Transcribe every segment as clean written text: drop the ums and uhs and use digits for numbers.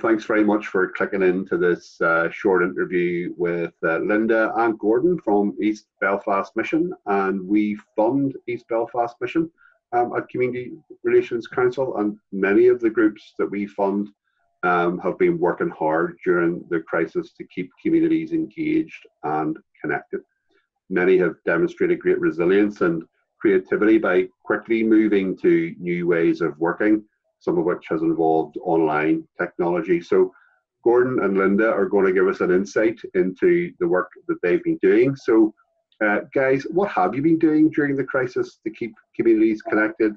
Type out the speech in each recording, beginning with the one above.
Thanks very much for clicking into this short interview with Linda and Gordon from East Belfast Mission. And we fund East Belfast Mission at Community Relations Council, and many of the groups that we fund have been working hard during the crisis to keep communities engaged and connected. Many have demonstrated great resilience and creativity by quickly moving to new ways of working, some of which has involved online technology. So Gordon and Linda are going to give us an insight into the work that they've been doing. So guys, what have you been doing during the crisis to keep communities connected?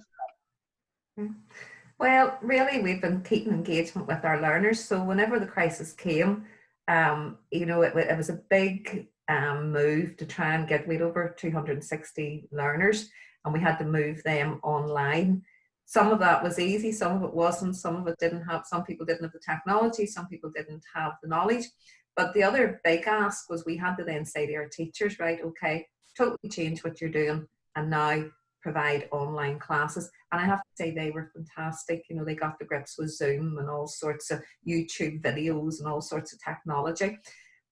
Well, really, we've been keeping engagement with our learners. So whenever the crisis came, you know, it was a big move to try and get, we had over 260 learners, and we had to move them online. Some of that was easy, some of it wasn't, some of it didn't have, some people didn't have the technology, some people didn't have the knowledge. But the other big ask was we had to then say to our teachers, right, okay, totally change what you're doing and now provide online classes. And I have to say they were fantastic. You know, they got to grips with Zoom and all sorts of YouTube videos and all sorts of technology.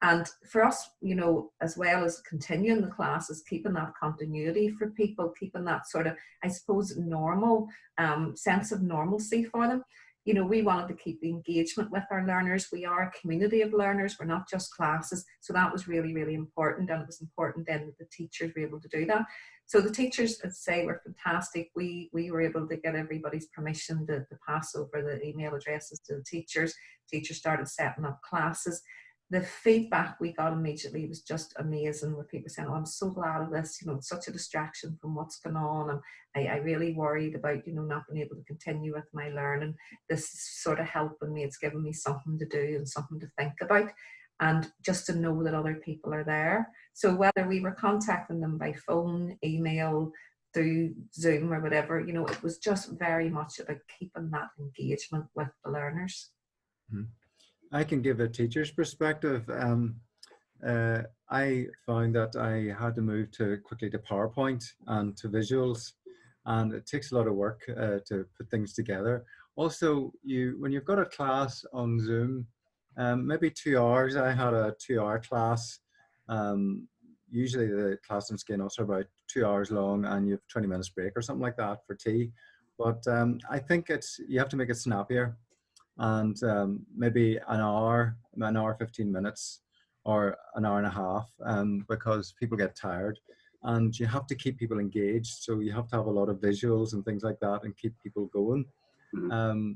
And for us, you know, as well as continuing the classes, keeping that continuity for people, keeping that sort of, I suppose, normal sense of normalcy for them. You know, we wanted to keep the engagement with our learners. We are a community of learners. We're not just classes. So that was really, really important. And it was important then that the teachers were able to do that. So the teachers, I'd say, were fantastic. We were able to get everybody's permission to pass over the email addresses to the teachers. Teachers started setting up classes. The feedback we got immediately was just amazing, with people saying, oh, I'm so glad of this, you know, it's such a distraction from what's going on, and I really worried about, you know, not being able to continue with my learning. This is sort of helping me, it's given me something to do and something to think about, and just to know that other people are there. So whether we were contacting them by phone, email, through Zoom or whatever, you know, it was just very much about keeping that engagement with the learners. Mm-hmm. I can give a teacher's perspective. I found that I had to move quickly to PowerPoint and to visuals, and it takes a lot of work to put things together. Also, when you've got a class on Zoom, maybe 2 hours, I had a 2-hour class. Usually the class in Skinos are about 2 hours long, and you have 20 minutes break or something like that for tea. But I think you have to make it snappier. And maybe an hour, 15 minutes, or an hour and a half, because people get tired, and you have to keep people engaged. So you have to have a lot of visuals and things like that and keep people going. Mm-hmm.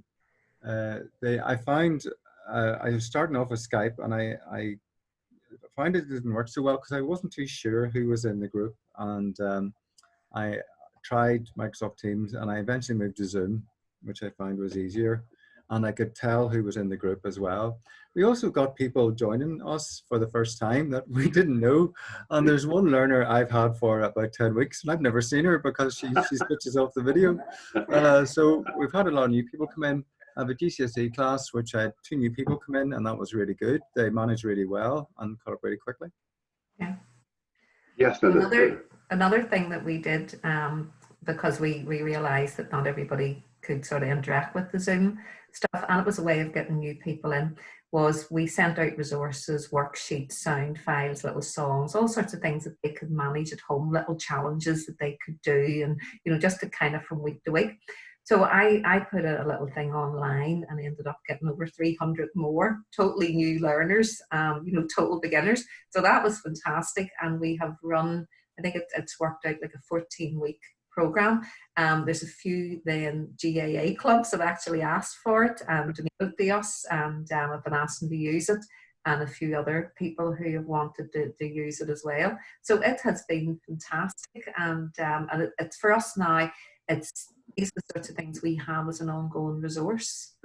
I find I was starting off with Skype, and I found it didn't work so well because I wasn't too sure who was in the group, and I tried Microsoft Teams, and I eventually moved to Zoom, which I found was easier. And I could tell who was in the group as well. We also got people joining us for the first time that we didn't know. And there's one learner I've had for about 10 weeks, and I've never seen her because she switches off the video. So we've had a lot of new people come in. I have a GCSE class, which I had 2 new people come in, and that was really good. They managed really well and caught up really quickly. Yeah. Yes. Another thing that we did, because we realized that not everybody could sort of interact with the Zoom stuff, and it was a way of getting new people in, was we sent out resources, worksheets, sound files, little songs, all sorts of things that they could manage at home, little challenges that they could do, and, you know, just to kind of from week to week. So I put a little thing online, and I ended up getting over 300 more totally new learners, you know, total beginners. So that was fantastic, and we have run, I think it's worked out like a 14-week program. There's a few then GAA clubs have actually asked for it and donated to us, and I've been asked them to use it, and a few other people who have wanted to use it as well. So it has been fantastic, and it's for us now, these are the sorts of things we have as an ongoing resource.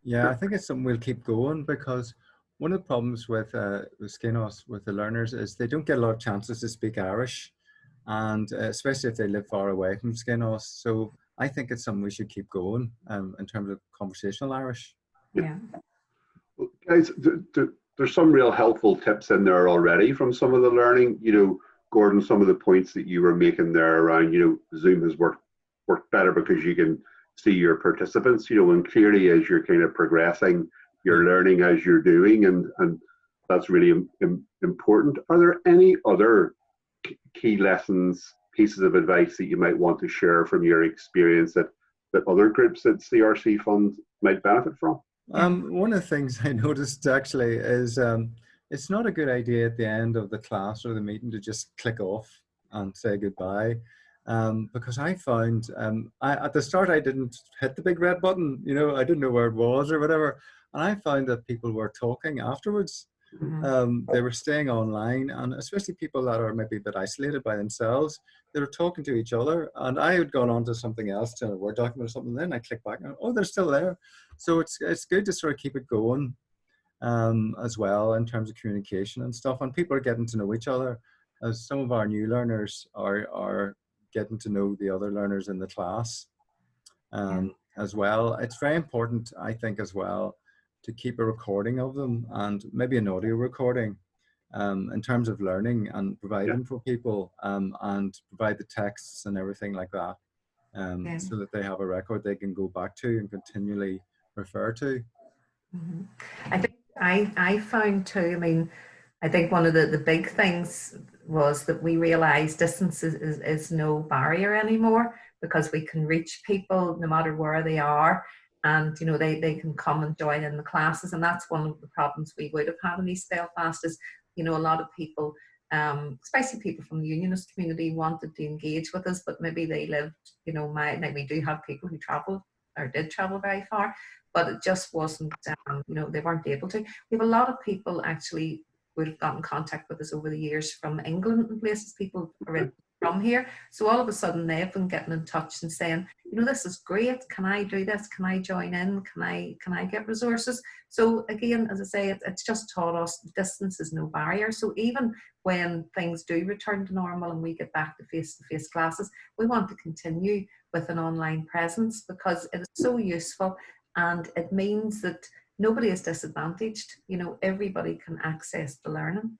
Yeah, I think it's something we'll keep going, because one of the problems with Skinos, with the learners, is they don't get a lot of chances to speak Irish, and especially if they live far away from Skinos. So I think it's something we should keep going in terms of conversational Irish. Yeah. Well, guys, there's some real helpful tips in there already from some of the learning. You know, Gordon, some of the points that you were making there around, you know, Zoom has worked better because you can see your participants, you know, and clearly as you're kind of progressing you're learning as you're doing, and that's really important. Are there any other key lessons, pieces of advice that you might want to share from your experience that other groups at CRC Fund might benefit from? One of the things I noticed actually is it's not a good idea at the end of the class or the meeting to just click off and say goodbye. Because I found at the start I didn't hit the big red button, you know, I didn't know where it was or whatever, and I found that people were talking afterwards. They were staying online, and especially people that are maybe a bit isolated by themselves, they were talking to each other, and I had gone on to something else, to a Word document or something, then I click back and oh, they're still there. So it's good to sort of keep it going as well in terms of communication and stuff, and people are getting to know each other, as some of our new learners are getting to know the other learners in the class as well. It's very important, I think, as well, to keep a recording of them, and maybe an audio recording in terms of learning, and provide them for people, and provide the texts and everything like that, so that they have a record they can go back to and continually refer to. I think I found too, I mean, I think one of the big things was that we realized distance is no barrier anymore, because we can reach people no matter where they are, and you know they can come and join in the classes. And that's one of the problems we would have had in East Belfast, is you know a lot of people, especially people from the unionist community, wanted to engage with us, but maybe they lived, you know, we do have people who travel or did travel very far, but it just wasn't, you know, they weren't able to. We have a lot of people actually would have gotten in contact with us over the years from England and places. People are from here, so all of a sudden they've been getting in touch and saying, you know, this is great, can I do this, can I join in, can I get resources? So again, as I say, it's just taught us distance is no barrier. So even when things do return to normal and we get back to face-to-face classes, we want to continue with an online presence, because it is so useful, and it means that nobody is disadvantaged. You know, everybody can access the learning.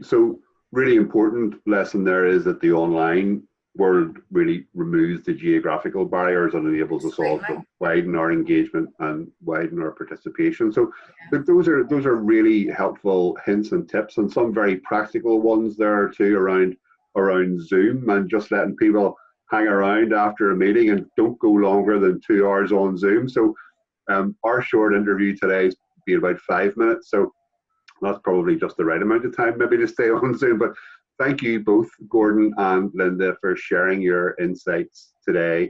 So really important lesson there is that the online world really removes the geographical barriers and enables us all to widen our engagement and widen our participation. So those are really helpful hints and tips, and some very practical ones there too around Zoom, and just letting people hang around after a meeting and don't go longer than 2 hours on Zoom. So our short interview today has been about 5 minutes, so that's probably just the right amount of time maybe to stay on Zoom. But thank you both, Gordon and Linda, for sharing your insights today.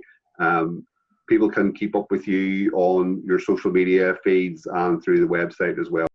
People can keep up with you on your social media feeds and through the website as well.